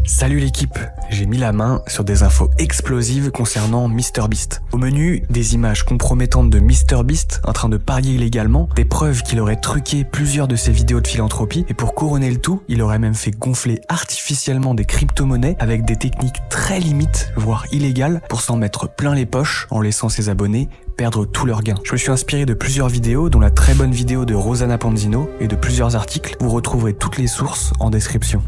Salut l'équipe, j'ai mis la main sur des infos explosives concernant MrBeast. Au menu, des images compromettantes de MrBeast en train de parier illégalement, des preuves qu'il aurait truqué plusieurs de ses vidéos de philanthropie, et pour couronner le tout, il aurait même fait gonfler artificiellement des crypto-monnaies avec des techniques très limites, voire illégales, pour s'en mettre plein les poches en laissant ses abonnés perdre tous leurs gains. Je me suis inspiré de plusieurs vidéos, dont la très bonne vidéo de Rosanna Panzino, et de plusieurs articles. Vous retrouverez toutes les sources en description.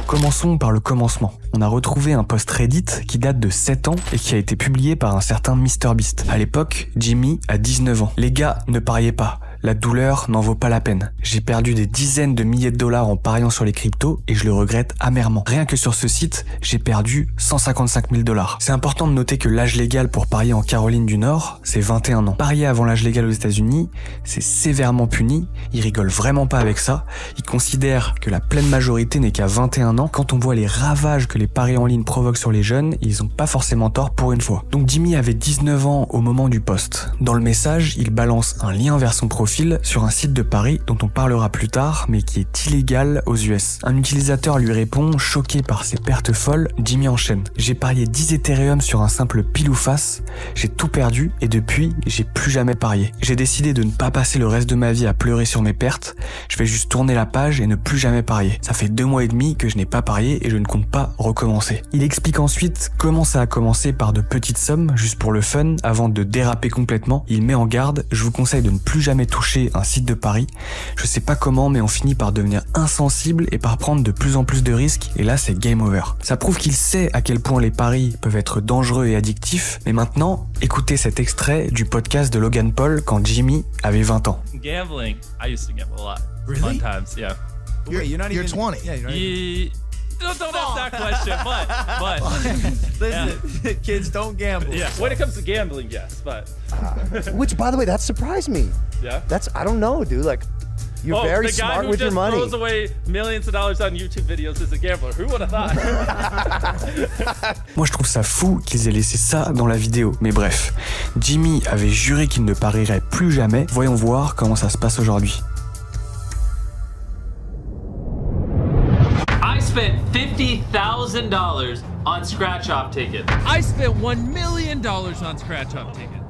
Commençons par le commencement. On a retrouvé un post Reddit qui date de 7 ans et qui a été publié par un certain MrBeast. À l'époque, Jimmy a 19 ans. Les gars, ne pariez pas. La douleur n'en vaut pas la peine. J'ai perdu des dizaines de milliers de dollars en pariant sur les cryptos et je le regrette amèrement. Rien que sur ce site, j'ai perdu 155 000 dollars. C'est important de noter que l'âge légal pour parier en Caroline du Nord, c'est 21 ans. Parier avant l'âge légal aux États-Unis, c'est sévèrement puni. Ils rigolent vraiment pas avec ça. Ils considèrent que la pleine majorité n'est qu'à 21 ans. Quand on voit les ravages que les paris en ligne provoquent sur les jeunes, ils ont pas forcément tort pour une fois. Donc Jimmy avait 19 ans au moment du post. Dans le message, il balance un lien vers son profil sur un site de paris dont on parlera plus tard, mais qui est illégal aux US. Un utilisateur lui répond, choqué par ses pertes folles. Jimmy enchaîne. J'ai parié 10 Ethereum sur un simple pile ou face, j'ai tout perdu et depuis, j'ai plus jamais parié. J'ai décidé de ne pas passer le reste de ma vie à pleurer sur mes pertes, je vais juste tourner la page et ne plus jamais parier. Ça fait 2 mois et demi que je n'ai pas parié et je ne compte pas recommencer. Il explique ensuite comment ça a commencé par de petites sommes, juste pour le fun, avant de déraper complètement. Il met en garde, je vous conseille de ne plus jamais toucher un site de paris. Je sais pas comment, mais on finit par devenir insensible et par prendre de plus en plus de risques, et là c'est game over. Ça prouve qu'il sait à quel point les paris peuvent être dangereux et addictifs, mais maintenant, écoutez cet extrait du podcast de Logan Paul quand Jimmy avait 20 ans. Gambling, I used to gamble a lot. Really? Fun times, yeah. Okay, you're 20. Yeah, you're not even... Don't ask that question, but Listen, yeah. kids don't gamble. Yeah, when it comes to gambling, yes, but Which, by the way, that surprised me. yeah. I don't know, dude. Like, you're very smart with your money. The guy who just throws away millions of dollars on YouTube videos is a gambler. Who would have thought? Moi je trouve ça fou qu'ils aient laissé ça dans la vidéo, mais bref. Jimmy avait juré qu'il ne parierait plus jamais. Voyons voir comment ça se passe aujourd'hui. I spent $50,000 on scratch-off tickets. I spent $1 million on scratch-off tickets.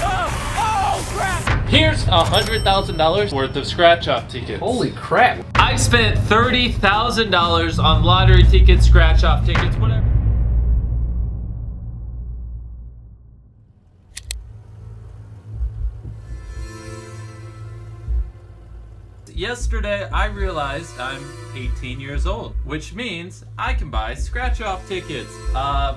Oh crap! Here's $100,000 worth of scratch-off tickets. Holy crap! I spent $30,000 on lottery tickets, scratch-off tickets, whatever. Yesterday, I realized I'm 18 years old, which means I can buy scratch-off tickets.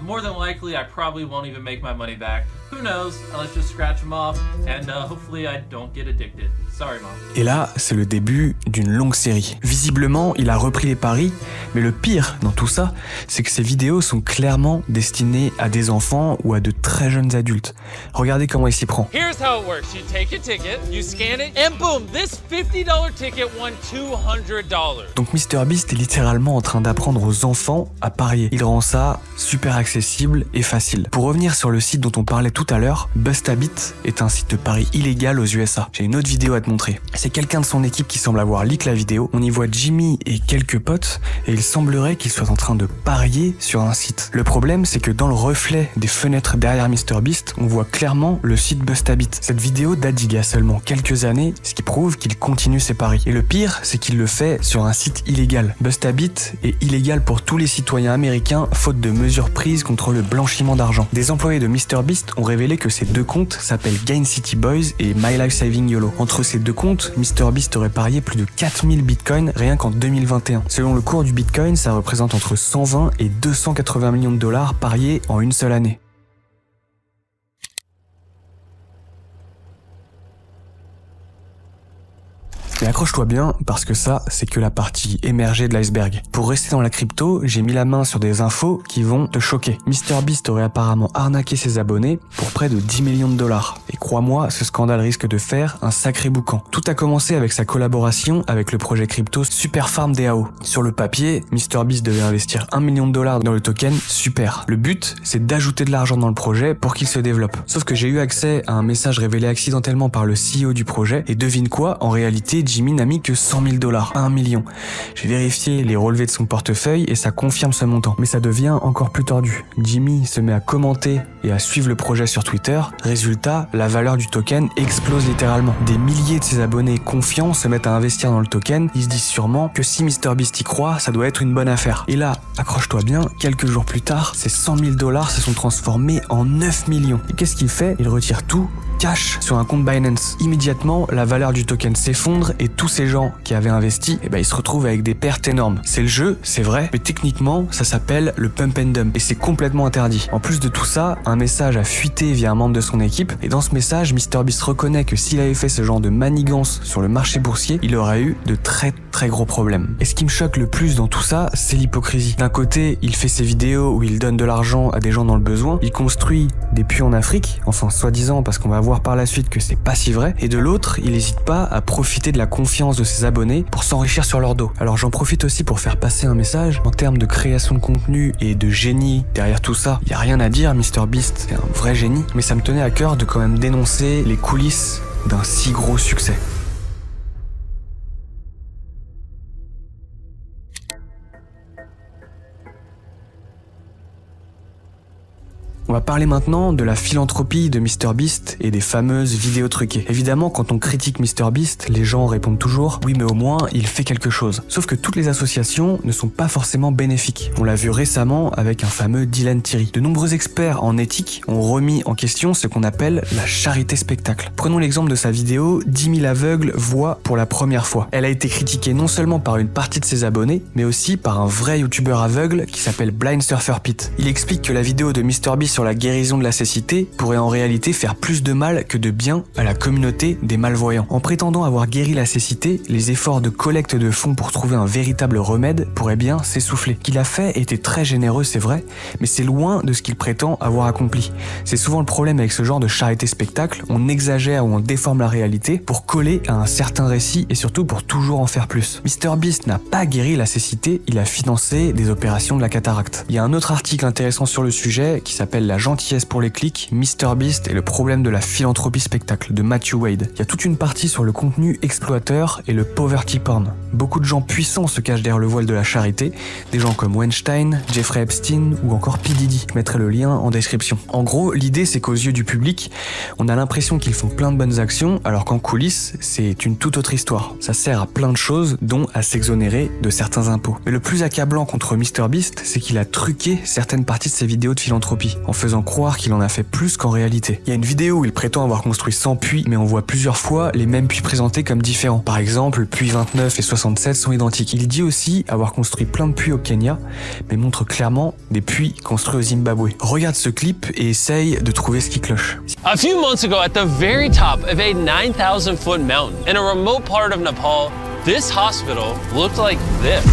More than likely, I probably won't even make my money back. Who knows? Let's just scratch them off, and hopefully I don't get addicted. Sorry, Mom. Et là, c'est le début d'une longue série. Visiblement, il a repris les paris, mais le pire dans tout ça, c'est que ces vidéos sont clairement destinées à des enfants ou à de très jeunes adultes. Regardez comment il s'y prend. Here's how it works. You take a ticket, you scan it, and boom, this $50 ticket won $200. Donc MrBeast est littéralement en train d'apprendre aux enfants à parier. Il rend ça super accessible et facile. Pour revenir sur le site dont on parlait tout à l'heure, Bustabit est un site de paris illégal aux USA. J'ai une autre vidéo à te montrer. C'est quelqu'un de son équipe qui semble avoir leak la vidéo. On y voit Jimmy et quelques potes et il semblerait qu'ils soient en train de parier sur un site. Le problème, c'est que dans le reflet des fenêtres derrière MrBeast, on voit clairement le site Bustabit. Cette vidéo date d'il y a seulement quelques années, ce qui prouve qu'il continue ses paris. Et le pire, c'est qu'il le fait sur un site illégal. Bustabit est illégal pour tous les citoyens américains faute de mesures prises contre le blanchiment d'argent. Des employés de MrBeast ont révélé que ces deux comptes s'appellent Gain City Boys et My Life Saving YOLO. Entre ces deux comptes, MrBeast aurait parié plus de 4000 bitcoins rien qu'en 2021. Selon le cours du bitcoin, ça représente entre 120 et 280 millions de dollars pariés en une seule année. Mais accroche-toi bien, parce que ça, c'est que la partie émergée de l'iceberg. Pour rester dans la crypto, j'ai mis la main sur des infos qui vont te choquer. MrBeast aurait apparemment arnaqué ses abonnés pour près de 10 millions de dollars. Et crois-moi, ce scandale risque de faire un sacré boucan. Tout a commencé avec sa collaboration avec le projet crypto Superfarm DAO. Sur le papier, MrBeast devait investir 1 million de dollars dans le token Super. Le but, c'est d'ajouter de l'argent dans le projet pour qu'il se développe. Sauf que j'ai eu accès à un message révélé accidentellement par le CEO du projet, et devine quoi, en réalité, Jimmy n'a mis que 100 000 dollars, 1 million. J'ai vérifié les relevés de son portefeuille et ça confirme ce montant. Mais ça devient encore plus tordu. Jimmy se met à commenter et à suivre le projet sur Twitter. Résultat, la valeur du token explose littéralement. Des milliers de ses abonnés confiants se mettent à investir dans le token. Ils se disent sûrement que si MrBeast y croit, ça doit être une bonne affaire. Et là, accroche-toi bien, quelques jours plus tard, ces 100 000 dollars se sont transformés en 9 millions. Et qu'est-ce qu'il fait? Il retire tout cash sur un compte Binance. Immédiatement, la valeur du token s'effondre et tous ces gens qui avaient investi, ils se retrouvent avec des pertes énormes. C'est le jeu, c'est vrai, mais techniquement, ça s'appelle le pump and dump et c'est complètement interdit. En plus de tout ça, un message a fuité via un membre de son équipe et dans ce message, MrBeast reconnaît que s'il avait fait ce genre de manigance sur le marché boursier, il aurait eu de très gros problèmes. Et ce qui me choque le plus dans tout ça, c'est l'hypocrisie. D'un côté, il fait ses vidéos où il donne de l'argent à des gens dans le besoin, il construit des puits en Afrique, enfin soi-disant parce qu'on va voir par la suite que c'est pas si vrai, et de l'autre, il n'hésite pas à profiter de la confiance de ses abonnés pour s'enrichir sur leur dos. Alors j'en profite aussi pour faire passer un message en termes de création de contenu et de génie derrière tout ça. Il y a rien à dire, MrBeast, c'est un vrai génie, mais ça me tenait à cœur de quand même dénoncer les coulisses d'un si gros succès. On va parler maintenant de la philanthropie de MrBeast et des fameuses vidéos truquées. Évidemment, quand on critique MrBeast, les gens répondent toujours « oui, mais au moins, il fait quelque chose ». Sauf que toutes les associations ne sont pas forcément bénéfiques. On l'a vu récemment avec un fameux Dylan Thierry. De nombreux experts en éthique ont remis en question ce qu'on appelle la charité spectacle. Prenons l'exemple de sa vidéo « 10 000 aveugles voient pour la première fois ». Elle a été critiquée non seulement par une partie de ses abonnés, mais aussi par un vrai youtubeur aveugle qui s'appelle Blind Surfer Pete. Il explique que la vidéo de MrBeast sur la guérison de la cécité pourrait en réalité faire plus de mal que de bien à la communauté des malvoyants. En prétendant avoir guéri la cécité, les efforts de collecte de fonds pour trouver un véritable remède pourraient bien s'essouffler. Ce qu'il a fait était très généreux, c'est vrai, mais c'est loin de ce qu'il prétend avoir accompli. C'est souvent le problème avec ce genre de charité spectacle, on exagère ou on déforme la réalité pour coller à un certain récit et surtout pour toujours en faire plus. MrBeast n'a pas guéri la cécité, il a financé des opérations de la cataracte. Il y a un autre article intéressant sur le sujet qui s'appelle La gentillesse pour les clics, MrBeast et le problème de la philanthropie spectacle de Matthew Wade. Il y a toute une partie sur le contenu exploiteur et le poverty porn. Beaucoup de gens puissants se cachent derrière le voile de la charité, des gens comme Weinstein, Jeffrey Epstein ou encore P. Diddy. Je mettrai le lien en description. En gros, l'idée c'est qu'aux yeux du public, on a l'impression qu'ils font plein de bonnes actions alors qu'en coulisses, c'est une toute autre histoire. Ça sert à plein de choses, dont à s'exonérer de certains impôts. Mais le plus accablant contre MrBeast, c'est qu'il a truqué certaines parties de ses vidéos de philanthropie, en faisant croire qu'il en a fait plus qu'en réalité. Il y a une vidéo où il prétend avoir construit 100 puits, mais on voit plusieurs fois les mêmes puits présentés comme différents. Par exemple, puits 29 et 67 sont identiques. Il dit aussi avoir construit plein de puits au Kenya, mais montre clairement des puits construits au Zimbabwe. Regarde ce clip et essaye de trouver ce qui cloche. A few months ago, at the very top of a 9,000-foot mountain in a remote part of Nepal, this hospital looked like this.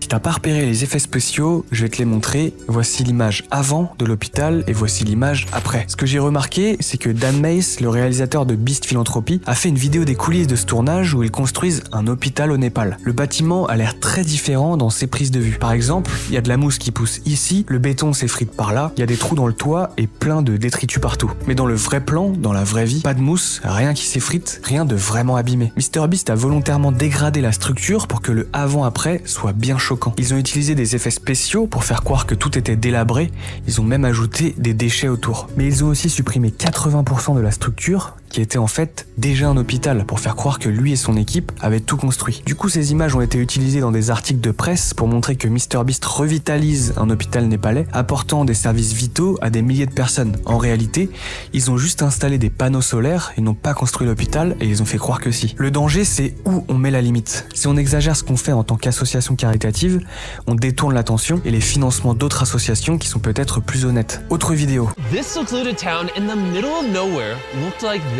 Si t'as pas repéré les effets spéciaux, je vais te les montrer. Voici l'image avant de l'hôpital et voici l'image après. Ce que j'ai remarqué, c'est que Dan Mace, le réalisateur de Beast Philanthropy, a fait une vidéo des coulisses de ce tournage où ils construisent un hôpital au Népal. Le bâtiment a l'air très différent dans ses prises de vue. Par exemple, il y a de la mousse qui pousse ici, le béton s'effrite par là, il y a des trous dans le toit et plein de détritus partout. Mais dans le vrai plan, dans la vraie vie, pas de mousse, rien qui s'effrite, rien de vraiment abîmé. MrBeast a volontairement dégradé la structure pour que le avant-après soit bien choquant. Ils ont utilisé des effets spéciaux pour faire croire que tout était délabré, ils ont même ajouté des déchets autour. Mais ils ont aussi supprimé 80% de la structure qui était en fait déjà un hôpital pour faire croire que lui et son équipe avaient tout construit. Du coup, ces images ont été utilisées dans des articles de presse pour montrer que MrBeast revitalise un hôpital népalais, apportant des services vitaux à des milliers de personnes. En réalité, ils ont juste installé des panneaux solaires, ils n'ont pas construit l'hôpital et ils ont fait croire que si. Le danger, c'est où on met la limite. Si on exagère ce qu'on fait en tant qu'association caritative, on détourne l'attention et les financements d'autres associations qui sont peut-être plus honnêtes. Autre vidéo. This secluded town in the middle of nowhere looked like this.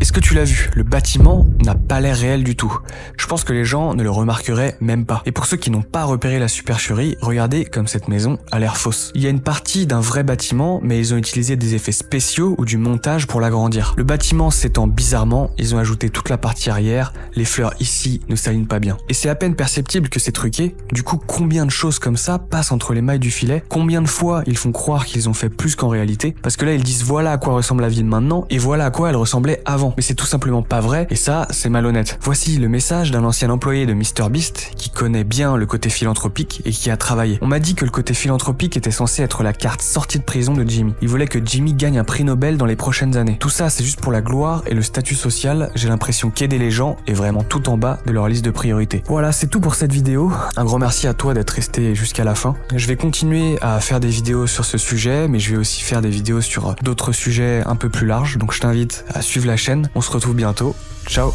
Est-ce que tu l'as vu? Le bâtiment n'a pas l'air réel du tout. Je pense que les gens ne le remarqueraient même pas. Et pour ceux qui n'ont pas repéré la supercherie, regardez comme cette maison a l'air fausse. Il y a une partie d'un vrai bâtiment, mais ils ont utilisé des effets spéciaux ou du montage pour l'agrandir. Le bâtiment s'étend bizarrement, ils ont ajouté toute la partie arrière, les fleurs ici ne s'alignent pas bien. Et c'est à peine perceptible que c'est truqué. Du coup, combien de choses comme ça passent entre les mailles du filet? Combien de fois ils font croire qu'ils ont fait plus qu'en réalité? Parce que là, ils disent voilà à quoi ressemble la ville maintenant et voilà à quoi elle ressemblait avant. Mais c'est tout simplement pas vrai et ça, c'est malhonnête. Voici le message d'un ancien employé de MrBeast qui connaît bien le côté philanthropique et qui a travaillé. On m'a dit que le côté philanthropique était censé être la carte sortie de prison de Jimmy. Il voulait que Jimmy gagne un prix Nobel dans les prochaines années. Tout ça, c'est juste pour la gloire et le statut social. J'ai l'impression qu'aider les gens est vraiment tout en bas de leur liste de priorités. Voilà, c'est tout pour cette vidéo. Un grand merci à toi d'être resté jusqu'à la fin. Je vais continuer à faire des vidéos sur ce sujet, mais je vais aussi faire des vidéos sur d'autres sujets un peu plus larges. Donc je t'invite à suivre la chaîne. On se retrouve bientôt. Ciao!